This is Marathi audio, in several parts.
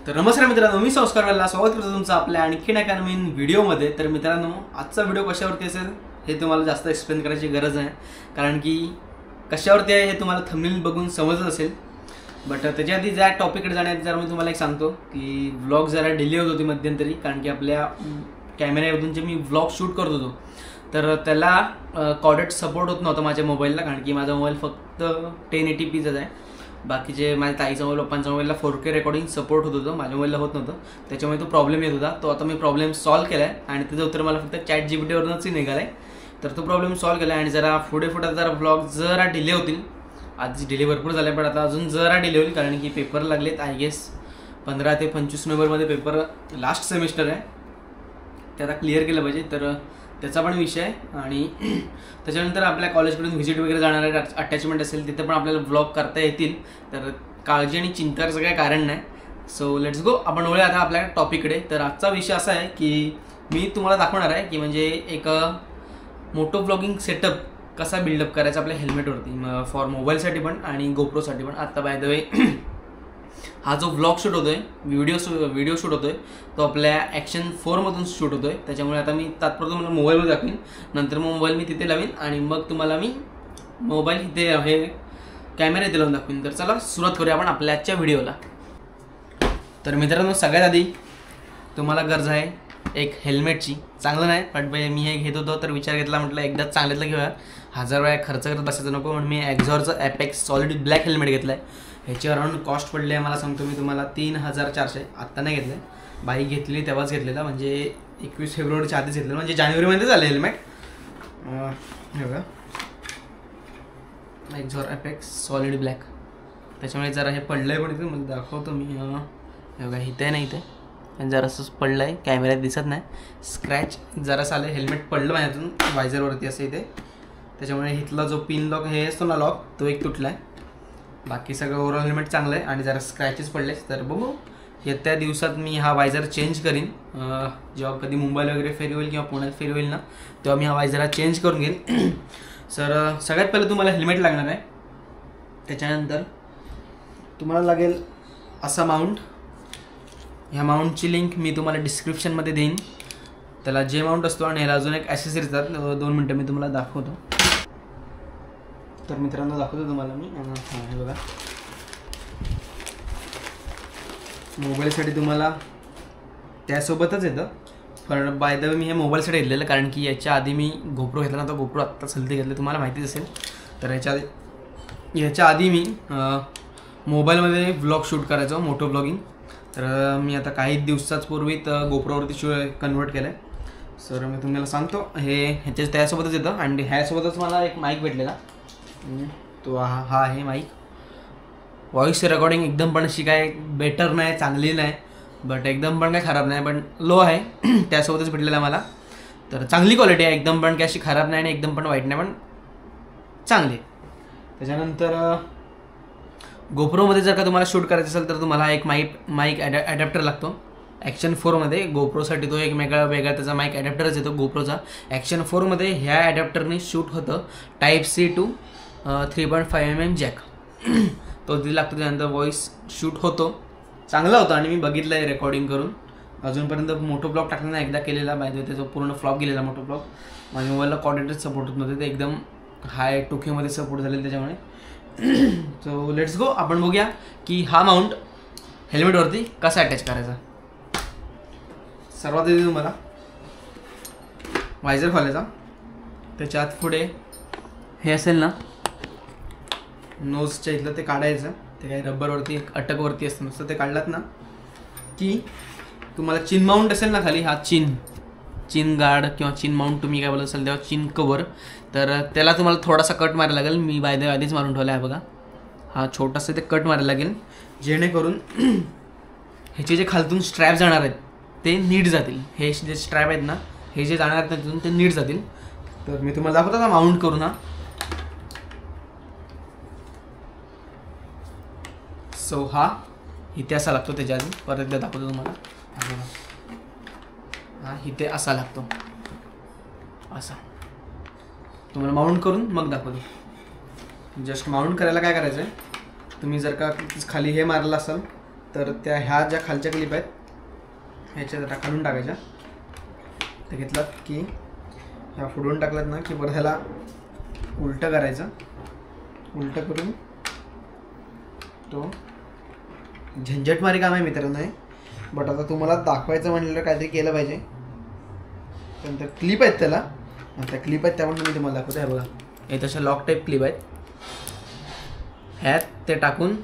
तर नमस्कार मित्रांनो, मी संस्कारला स्वागत करतो तुमचं आपल्या आणखीन एका नवीन व्हिडिओमध्ये। तर मित्रांनो, आजचा व्हिडिओ कशावरती असेल हे तुम्हाला जास्त एक्सप्लेन करायची गरज नाही, कारण की कशावरती आहे हे तुम्हाला थंबनेल बघून समजत असेल। बट त्याच्या आधी ज्या टॉपिककडे जाण्याआधी जर मी तुम्हाला एक सांगतो की व्लॉग जरा डिले होत होती मध्यंतरी, कारण की आपल्या कॅमेऱ्यामधून जे मी व्लॉग शूट करत होतो तर त्याला कॉर्डेट सपोर्ट होत नव्हतं माझ्या मोबाईलला, कारण की माझा मोबाईल फक्त 1080pचाच आहे। बाकीचे माझ्या ताईचा मोबाईल, पप्पांच्या मोबाईलला 4K रेकॉर्डिंग सपोर्ट होत होतं, माझ्या मोबाईलला होत नव्हतं, त्याच्यामुळे तो प्रॉब्लेम येत होता। तो आता मी प्रॉब्लेम सॉल्व्ह केला आहे आणि त्याचं उत्तर मला फक्त ChatGPTवरूनच निघालं आहे। तर तो प्रॉब्लेम सॉल्व्ह केला आणि जरा पुढे जरा व्लॉग जरा डिले होतील। आज डिले भरपूर झाला आहे, पण आता अजून जरा डिले होईल, कारण की पेपर लागलेत। आय गेस 15 ते 25 नोव्हेंबरमध्ये पेपर लास्ट सेमिस्टर आहे, ते आता क्लिअर केलं पाहिजे। तर त्याचा पण विषय आहे आणि त्याच्यानंतर आपल्या कॉलेजकडून व्हिजिट वगैरे जाणार आहे, अटॅचमेंट असेल तिथे पण आपल्याला व्लॉग करता येतील। तर काळजी आणि चिंताचं काही कारण नाही। सो लेट्स गो, आपण वळूया आता आपल्या टॉपिककडे। तर आजचा विषय असा आहे की मी तुम्हाला दाखवणार आहे की म्हणजे एक मोटो व्लॉगिंग सेटअप कसा बिल्डअप करायचा आपल्या हेल्मेटवरती, फॉर मोबाईलसाठी पण आणि गोप्रोसाठी पण। आता बाय द वे हा जो व्लॉग शूट होतोय, व्हिडिओ शूट होतोय, तो आपल्या ॲक्शन 4मधून शूट होतोय। त्याच्यामुळे आता मी तात्पुरतं मला मोबाईलमध्ये दाखवीन, नंतर मग मोबाईल मी तिथे लावीन आणि मग तुम्हाला मी मोबाईल इथे हे कॅमेरा इथे लावून दाखवीन। तर चला सुरुवात करूया आपण आपल्या आजच्या व्हिडिओला। तर मित्रांनो, सगळ्यात आधी तुम्हाला गरज आहे एक हेल्मेटची। चांगलं नाही, पण मी हे घेत होतो तर विचार घेतला, म्हटलं एकदाच चांगल्यातलं घेऊया, 1000 वेळा खर्च करत बसायचं नको, म्हणून मी एक्झॉरचं एपेक्स सॉलिड ब्लॅक हेल्मेट घेतलं आहे। ह्याची अराउंड कॉस्ट पडली आहे मला, सांगतो मी तुम्हाला, 3400। आत्ता नाही घेतलं, बाईक घेतली तेव्हाच घेतलेला, म्हणजे 21 फेब्रुवारीच्या आधीच घेतलेलं, म्हणजे जानेवारीमध्ये झालं हेल्मेट। हे बघा, एक्झॉर एपेक्स सॉलिड ब्लॅक, त्याच्यामुळे जरा हे पडलं आहे, पण इथे मला दाखवतो मी। हे बघा, इथे नाही, इथे जरासंच पडलं आहे, कॅमेऱ्यात दिसत नाही, स्क्रॅच जरासं आलं, हेल्मेट पडलं माझ्यातून वायझरवरती असं इथे, त्याच्यामुळे इथला जो पिन लॉक हे असतो ना लॉक, तो एक तुटला आहे। बाकी सगळं ओव्हरऑल हेल्मेट चांगलं आहे आणि जरा स्क्रॅचेस पडलेच। तर बघू, येत्या दिवसात मी हा वायझर चेंज करीन, जेव्हा कधी मुंबईला वगैरे फेरी होईल किंवा पुण्यात फेरी होईल ना, तेव्हा मी हा वायझर चेंज करून घेईन। सर सगळ्यात पहिलं तुम्हाला हेल्मेट लागणार आहे, त्याच्यानंतर तुम्हाला लागेल असा माउंट। ह्या माउंटची लिंक मी तुम्हाला डिस्क्रिप्शनमध्ये देईन। त्याला जे माउंट असतो आणि ह्याला अजून एक ॲसेसरीज येतात, 2 मिनटं मी तुम्हाला दाखवतो। तर मित्रांनो दाखवतो तुम्हाला मी, हे बघा, मोबाईलसाठी तुम्हाला त्यासोबतच येतं, पण बाय द वे मी हे मोबाईलसाठी घेतलेलं, कारण की याच्या आधी मी गोप्रो घेतला ना, तो गोप्रो आत्ता सलती घेतलं, तुम्हाला माहितीच असेल। तर ह्याच्या आधी मी मोबाईलमध्ये व्लॉग शूट करायचो, मोटो व्लॉगिंग। तर मी आता काही दिवसाच पूर्वीत गोप्रोवरती कन्वर्ट केलं आहे। सर मी तुम्हाला सांगतो, हे ह्याच्या त्यासोबतच येतं आणि ह्यासोबतच मला एक माईक भेटलेला, तो हा आहे माईक। व्हॉइस रेकॉर्डिंग एकदम पण अशी काय बेटर नाही, चांगली नाही, बट एकदम पण काय खराब नाही, पण लो आहे, त्यासोबतच भेटलेला मला। तर चांगली क्वालिटी आहे, एकदम पण काय अशी खराब नाही आणि एकदम पण वाईट नाही, पण चांगली। त्याच्यानंतर गोप्रोमध्ये जर का तुम्हाला शूट करायचं असेल तर तुम्हाला एक माईक ॲडॅप्टर लागतो ॲक्शन 4मध्ये। गोप्रोसाठी तो एक वेगळा त्याचा माईक ॲडॅप्टरच येतो गोप्रोचा। ॲक्शन 4मध्ये ह्या ॲडॅप्टरने शूट होतं Type-C to 3.5mm जॅक, तो तिथे लागतो। त्यानंतर व्हॉइस शूट होतो, चांगला होता आणि मी बघितलं आहे रेकॉर्डिंग करून। अजूनपर्यंत मोटो ब्लॉग टाकताना एकदा केलेला, बाय द वे त्याचा पूर्ण फ्लॉप गेलेला मोटो ब्लॉग। माझ्या मोबाईलला कॉर्डिनेटच सपोर्ट होत नव्हते, ते एकदम हाय 2Kमध्ये सपोर्ट झालेलं त्याच्यामुळे। सो लेट्स गो, आपण बघूया की हा माउंट हेल्मेटवरती कसा अटॅच करायचा। सर्वात आधी तुम्हाला वायझर खोलायचा, त्याच्यात पुढे हे असेल ना नोजच्या इथलं ते काढायचं, ते काही रबरवरती अटकवरती असतं नुसतं, ते काढलात ना की तुम्हाला चिन माउंट असेल ना खाली, हा चिन गार्ड किंवा चिन माउंट तुम्ही काय बोलत असेल तेव्हा, चिन कवर, तर त्याला तुम्हाला थोडासा कट मारायला लागेल। मी बाय द वे आधीच मारून ठेवला आहे बघा, हा छोटासा ते कट मारायला लागेल, जेणेकरून ह्याचे जे खालतून स्ट्रॅप जाणार आहेत ते नीट जातील। हे जे स्ट्रॅप आहेत ना, हे जे जाणार आहेत तिथून ते नीट जातील। तर मी तुम्हाला दाखवतो आता माउंट करून। सो हा इथे असा लागतो, त्याच्या आधी परत एकदा दाखवतो तुम्हाला, हा इथे असा लागतो, असा तुम्हाला माउंट करून मग दाखवतो। जस्ट माउंट करायला काय करायचं आहे, तुम्ही जर का खाली हे मारलं असाल तर त्या ह्या ज्या खालच्या क्लिप आहेत ह्याच्या जरा काढून टाकायच्या. ते घेतलात की ह्या फोडून टाकलात ना की परत ह्याला उलटं करायचं. उलटं करून तो झंझटमारी काम आहे मित्रांनो आहे. बट आता तुम्हाला दाखवायचं म्हणलं काहीतरी केलं पाहिजे. त्यानंतर क्लिप आहेत त्याला, त्या क्लिप आहेत त्यामुळे मी तुम्हाला दाखवतो. आहे बघा, हे तशा लॉक टाईप क्लिप आहेत. ह्यात ते टाकून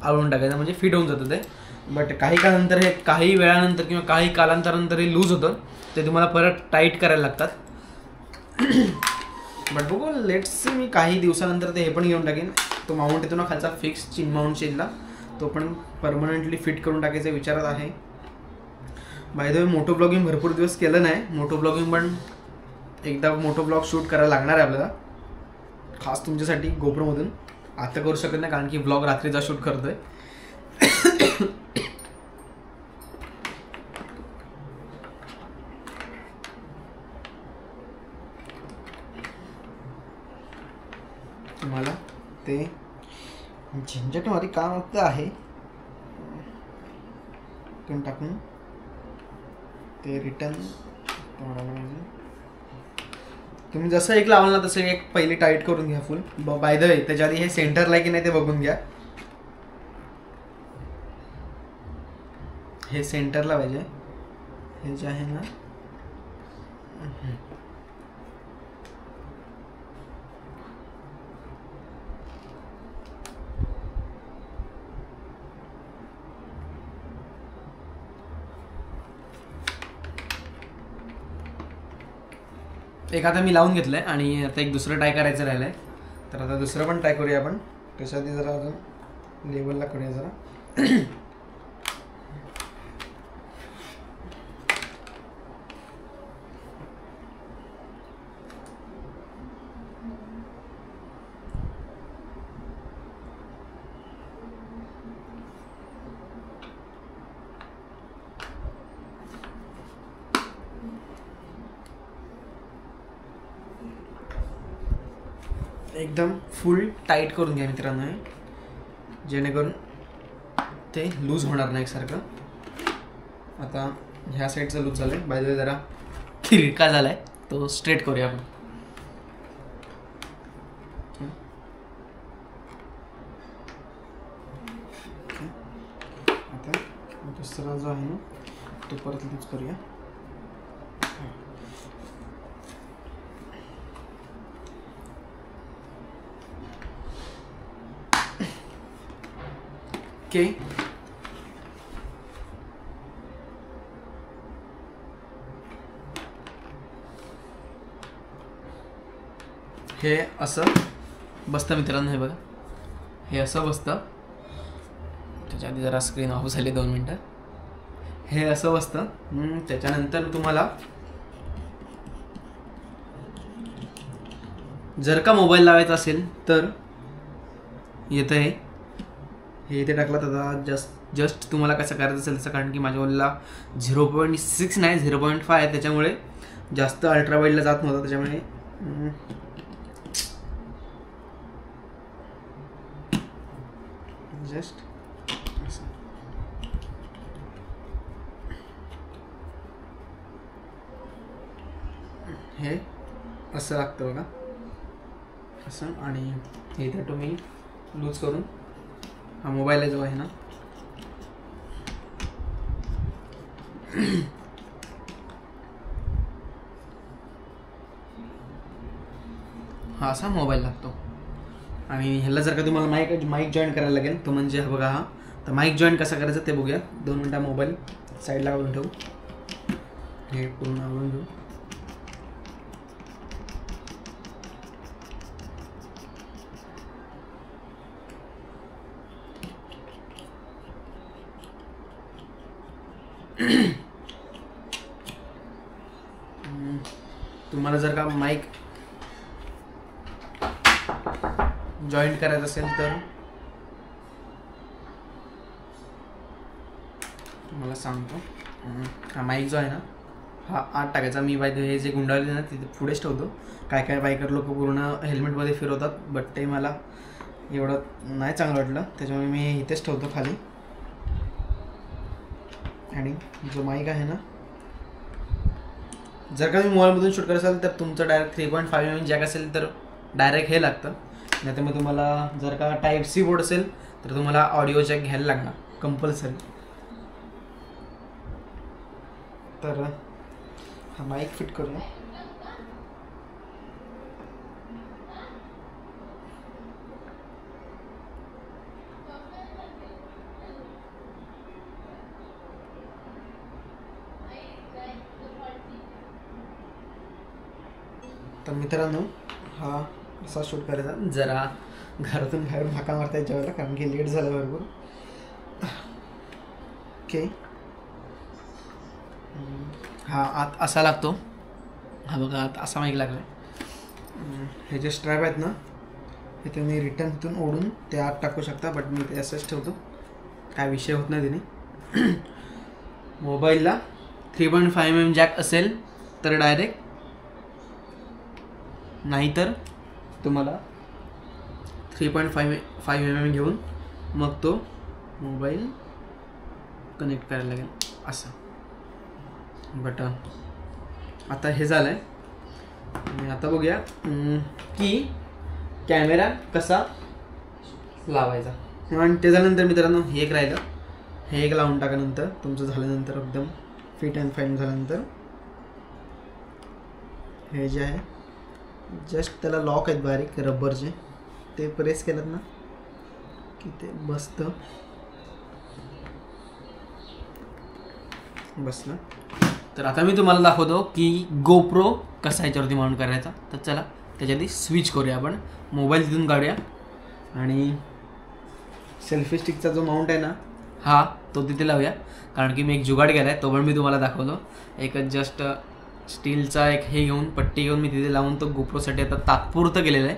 आवळून टाकायचं म्हणजे फिट होऊन जातं ते. बट काही काळानंतर हे काही वेळानंतर किंवा काही कालांतरानंतर हे लूज होतं. ते तुम्हाला परत टाईट करायला लागतात. बट बघू लेट्स मी काही दिवसानंतर ते हे पण घेऊन टाकेन. तो माउंट येतो ना खालचा फिक्स चिन माउंट चेनला, तो पण परमनंटली फिट करून टाकायचा विचारात आहे. By the way moto blogging भरपूर दिवस केलं नाही. मोटो ब्लॉगिंग पण एकदा मोटो ब्लॉग शूट करायला लागणार आहे आपल्याला, खास तुमच्यासाठी गोप्रोमधून. आता करू शकत नाही कारण की ब्लॉग रात्रीचा शूट करतोय. तुम्हाला ते झंझटमारी काम आहे टाकून ते रिटर्न तुम्ही जसं एक लावाल ना तसं एक पहिली टाईट करून घ्या फुल. बाय द वे त्याच्या आधी हे सेंटरला की नाही ते बघून घ्या. हे सेंटरला पाहिजे. हे जे आहे ना एक आता मी लावून घेतलं आहे आणि आता एक दुसरं ट्राय करायचं राहिलं आहे. तर आता दुसरं पण ट्राय करूया आपण. त्याच्याआधी जरा अजून लेवलला करूया जरा. एकदम फुल टाईट करून घ्या मित्रांनो, जेणेकरून ते लूज होणार नाही एकसारखं. आता ह्या साईडचं लूज झालं आहे. बाय द वे जरा खिरका झाला आहे, तो स्ट्रेट करूया आपण. आता दुसरा जो आहे ना तो परत लूज करूया. ओके, हे असं बसतं मित्रांनो. हे बघा, हे असं बसतं. त्याच्या आधी जरा स्क्रीन ऑफ झाली 2 मिनटं. हे असं बसतं. त्याच्यानंतर तुम्हाला जर का मोबाईल लावायचा असेल तर येतं हे इथे टाकलं. आता जस्ट तुम्हाला कसं करायचं असेल तसं, कारण की माझ्या मोबाईलला 0.6 नाही 0.5 आहे, त्याच्यामुळे जास्त अल्ट्रा वाईडला जात नव्हतं. त्याच्यामुळे जस्ट असं हे असं लागतं बघा असं. आणि हे इथे तुम्ही लूज करून हा मोबाईल जो आहे ना हा असा मोबाईल लागतो. आणि ह्याला जर का तुम्हाला माईक जॉईन करायला लागेल, तो म्हणजे हा बघा हा. तर माईक जॉईन कसं करायचं ते बघूया. 2 मिनटं मोबाईल साईडला काढून ठेवू. हे पूर्ण आवडून घेऊ. तुम्हाला जर का माईक जॉईंट करायचं असेल तर तुम्हाला सांगतो. हा माईक जो आहे ना हा आत टाकायचा. मी बाय हे जे गुंडाळले ना तिथे पुढेच ठेवतो. काय बायकर लोक पूर्ण हेल्मेटमध्ये फिरवतात, बट ते मला एवढं नाही चांगलं वाटलं, त्याच्यामुळे मी इथेच ठेवतो खाली. आणि जो माईक आहे ना, जर का तुम्ही मोबाईलमधून शूट करत असाल तर तुमचं डायरेक्ट 3.5mm जॅक असेल तर डायरेक्ट हे लागतं. नाही तर मग तुम्हाला जर का टाईप सी बोर्ड असेल तर तुम्हाला ऑडिओ जॅक घ्यायला लागणार कंपल्सरी. तर हा माईक फिट करूया. तर मित्रांनो, हा असा शूट करायचा. जरा घरातून बाहेर हाका मारता याच्या वेळेला, कारण की लेट झालं भरपूर. ओके, हा आत असा लागतो. हा बघा, आत असा माईक लागला आहे. हे जे स्ट्रॅप आहेत ना, हे तुम्ही रिटर्न तिथून ओढून ते आत टाकू शकता, बट मी ते असंच ठेवतो, काय विषय होत नाही त्याने. मोबाईलला 3.5mm जॅक असेल तर डायरेक्ट, नाहीतर तुम्हाला 3.5mm घेऊन मग तो मोबाईल कनेक्ट करायला लागेल असं. बट आता हे झालं आहे. आणि आता बघूया की कॅमेरा कसा लावायचा. आणि ते झाल्यानंतर मित्रांनो, हे एक राहिलं, हे एक लावून टाकानंतर तुमचं झाल्यानंतर एकदम फिट अँड फाईन झाल्यानंतर हे जे आहे जस्ट त्याला लॉक आहेत बारीक रबरचे, ते प्रेस केलं ना की ते बसतं. बसलं. तर आता मी तुम्हाला दाखवतो की गोप्रो कसा याच्यावरती माउंट करायचा. तर चला त्याच्यावरती स्विच करूया. आपण मोबाईल तिथून काढूया आणि सेल्फी स्टिकचा जो माउंट आहे ना, हा तो तिथे लावूया. कारण की मी एक जुगाड केला आहे, तो पण मी तुम्हाला दाखवतो. एक जस्ट स्टीलचा एक हे घेऊन, पट्टी घेऊन मी तिथे लावून तो गोप्रोसाठी आता तात्पुरतं केलेलं आहे.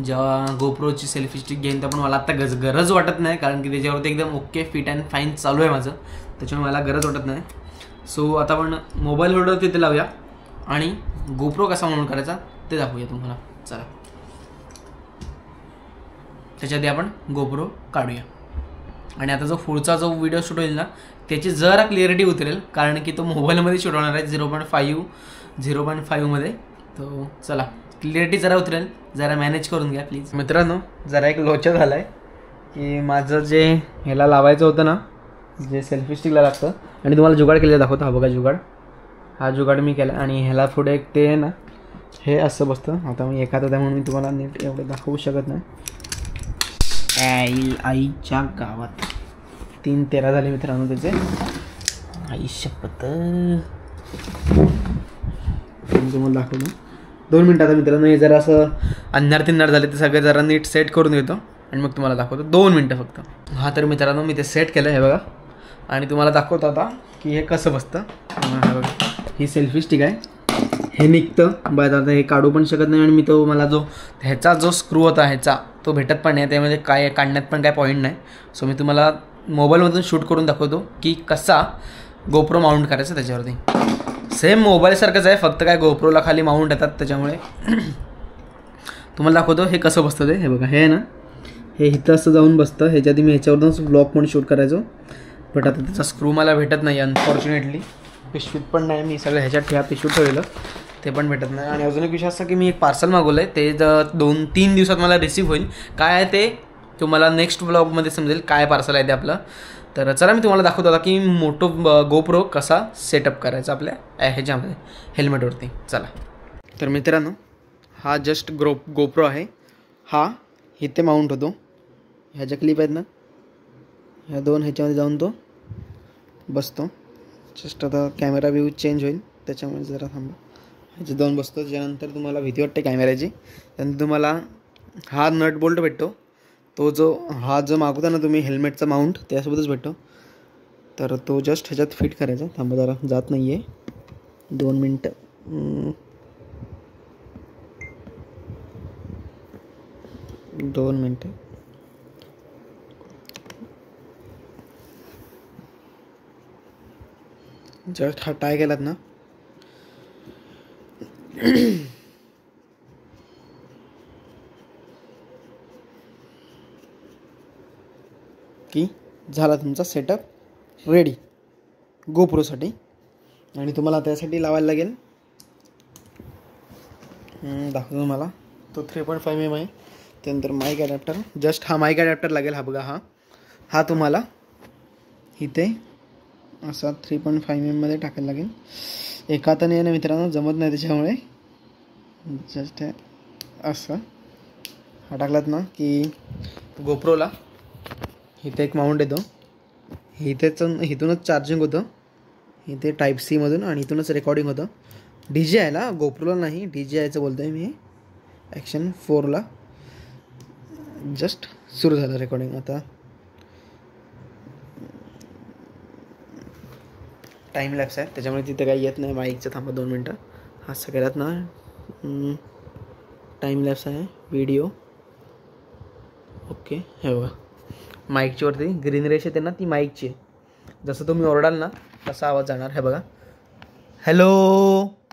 जेव्हा गोप्रोची सेल्फी स्टिक घेईन तर पण मला आत्ता गरज वाटत नाही, कारण की त्याच्यावरती एकदम ओके फिट अँड फाईन चालू आहे माझं, त्याच्यामुळे मला गरज वाटत नाही. सो आता आपण मोबाईल होल्डर तिथे लावूया आणि गोप्रो कसा माउंट करायचा ते दाखवूया तुम्हाला. चला त्याच्याआधी आपण गोप्रो काढूया. आणि आता जो पुढचा जो व्हिडिओ शूट होईल ना, त्याची जरा क्लिअरिटी उतरेल, कारण की तो मोबाईलमध्ये शूट होणार आहे 0.5मध्ये. तो चला क्लिअरिटी जरा उतरेल, जरा मॅनेज करून घ्या प्लीज. मित्रांनो, जरा एक लोचा झाला आहे की माझं जे ह्याला लावायचं होतं ना, जे सेल्फी स्टिकला लागतं, आणि तुम्हाला जुगाड केलेलं दाखवतो. हा बघा जुगाड, हा जुगाड मी केला. आणि ह्याला पुढे एक ते आहे ना, हे असं बसतं. आता मी एखादं त्या म्हणून मी तुम्हाला नीट एवढं दाखवू शकत नाही. आईच्या गावात 3:13 झाले मित्रांनो त्याचे. आई शपथ, तुम्हाला दाखवलं 2 मिनटं. आता मित्रांनो, हे जरा असं अंधार झाले, ते सगळे जरा नीट सेट करून घेतो आणि मग तुम्हाला दाखवतो. 2 मिनटं फक्त. हा तर मित्रांनो, मी ते सेट केलं आहे बघा, आणि तुम्हाला दाखवतो आता की हे कसं बसतं. हा बघा, ही सेल्फी स्टिक आहे, हे निघतं बस. आता हे काढू पण शकत नाही, आणि मी तो मला जो ह्याचा जो स्क्रू होता ह्याचा तो भेटत पण नाही, त्यामध्ये काय काढण्यात पण काय पॉईंट नाही. सो मी तुम्हाला मोबाईलमधून शूट करून दाखवतो की कसा गोप्रो माउंट करायचा त्याच्यावरती. सेम मोबाईलसारखंच आहे, फक्त काय गोप्रोला खाली माउंट येतात, त्याच्यामुळे तुम्हाला दाखवतो हे कसं बसतं ते. हे बघा, हे आहे ना, हे इथं असं जाऊन बसतं. ह्याच्या आधी मी ह्याच्यावरूनच ब्लॉग पण शूट करायचो, बट आता त्याचा स्क्रू मला भेटत नाही अनफॉर्च्युनेटली. पिशवीत पण नाही, मी सगळं ह्याच्यात ह्या पिशवीत ठेवलेलं, ते पण भेटत नाही. आणि अजून एक विषय असा की मी एक पार्सल मागवलं आहे, ते 2-3 दिवसात मला रिसीव्ह होईल. काय आहे ते तुम्हाला नेक्स्ट ब्लॉगमध्ये समजेल, काय पार्सल आहे ते आपलं. तर चला मी तुम्हाला दाखवतो आता की मोटो गोप्रो कसा सेटअप करायचा आपल्या ह्याच्यामध्ये हेल्मेटवरती. चला तर मित्रांनो, हा जस्ट गोप्रो आहे. हा इथे माउंट होतो, ह्या ज्या क्लिप आहेत ना, ह्या 2 ह्याच्यामध्ये जाऊन तो बसतो. जस्ट आता कॅमेरा व्ह्यू चेंज होईल, त्याच्यामुळे जरा थांबा. ह्याचे 2 बसतो. त्याच्यानंतर तुम्हाला भीती वाटते कॅमेऱ्याची. त्यानंतर तुम्हाला हा नट बोल्ट भेटतो, तो जो मागवता ना तुम्ही हेल्मेटचा माउंट, त्यासोबतच भेटतो. तर तो जस्ट ह्याच्यात फिट करायचा. थांबा जरा, जात नाही आहे, 2 मिनटं. 2 मिनटं. जस्ट हा टाय केलात ना की झाला तुमचा सेटअप रेडी. गोप्रोसाठी. आणि तुम्हाला त्यासाठी लावायला लागेल, दाखवतो तुम्हाला, तो 3.5mm आहे. त्यानंतर माईक ॲडॅप्टर, जस्ट हा माईक ॲडॅप्टर लागेल. हा बघा, हा तुम्हाला इथे असा 3.5mm मध्ये टाकायला लागेल. एका हाताने आहे ना मित्रांनो, जमत नाही त्याच्यामुळे जस्ट असं हा टाकलात ना की गोप्रोला इथे एक माउंट येतो. इथूनच चार्जिंग होतं, इथे टाईप सी मधून, आणि इथूनच रेकॉर्डिंग होतं. DJIला, गोप्रोला नाही, DJIचं बोलतो आहे मी. ॲक्शन 4ला जस्ट सुरू झालं रेकॉर्डिंग. आता टाईम लॅप्स आहे त्याच्यामुळे तिथे काही येत नाही माईकचं. थांबा 2 मिनटं. हा सगळ्यात ना टाईम लॅप्स आहे, व्हिडिओ. ओके, हे बघा माईकची वरती ग्रीन रेष येते ना, ती माईकची. जसं तुम्ही ओरडाल ना तसा आवाज जाणार. हे बघा, हॅलो,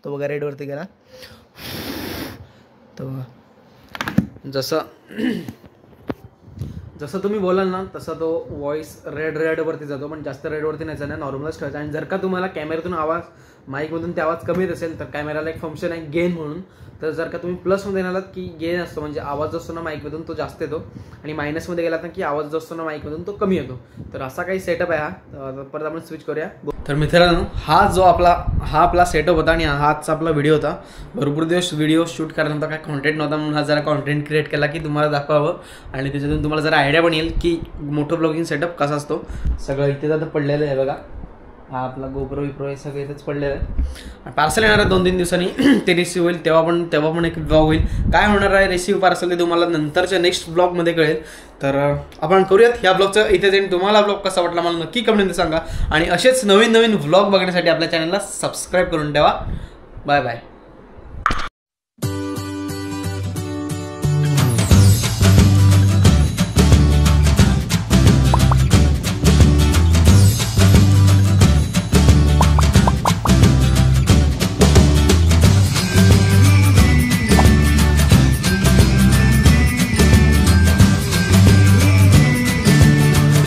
तो बघा रेडवरती गेला. तो बघा जसं तुम्ही बोलाल ना तसं तो व्हॉइस रेडवरती जातो, पण जास्त रेडवरती नाही जाणार, नॉर्मलच ठेवायचा. आणि जर का तुम्हाला कॅमेऱ्यातून आवाज, माईकमधून ते आवाज कमी येत असेल तर कॅमेराला एक फंक्शन आहे गेन म्हणून. तर जर का तुम्ही प्लसमध्ये आलात की गेन असतो, म्हणजे आवाज जो असतो ना माईकमधून तो जास्त येतो, आणि मायनसमध्ये गेलात ना की आवाज जो असतो ना माईकमधून तो कमी येतो. तर असा काही सेटअप आहे हा. परत आपण स्विच करूया. तर मित्रांनो, हा आपला सेटअप होता आणि हाच आपला व्हिडिओ होता. भरपूर दिवस व्हिडिओ शूट करायला काय कॉन्टेंट नव्हता, म्हणून हा जरा कॉन्टेंट क्रिएट केला की तुम्हाला दाखवावं, आणि त्याच्यातून तुम्हाला जरा आयडिया पण येईल की मोठं ब्लॉगिंग सेटअप कसा असतो. सगळं इथे आता पडलेलं आहे बघा. हा आपला गोप्रो हे सगळं इथेच पडलेलं आहे. पार्सल येणार आहे 2-3 दिवसांनी. ते रिसीव होईल, तेव्हा पण एक ब्लॉग होईल. काय होणार आहे रिसीव पार्सल ते तुम्हाला नंतरच्या नेक्स्ट ब्लॉगमध्ये कळेल. तर आपण करूयात ह्या ब्लॉगचं इथे जाईन. तुम्हाला ब्लॉग कसा वाटला मला नक्की कमेंटमध्ये सांगा, आणि असेच नवीन व्लॉग बघण्यासाठी आपल्या चॅनलला सबस्क्राईब करून ठेवा. Bye bye.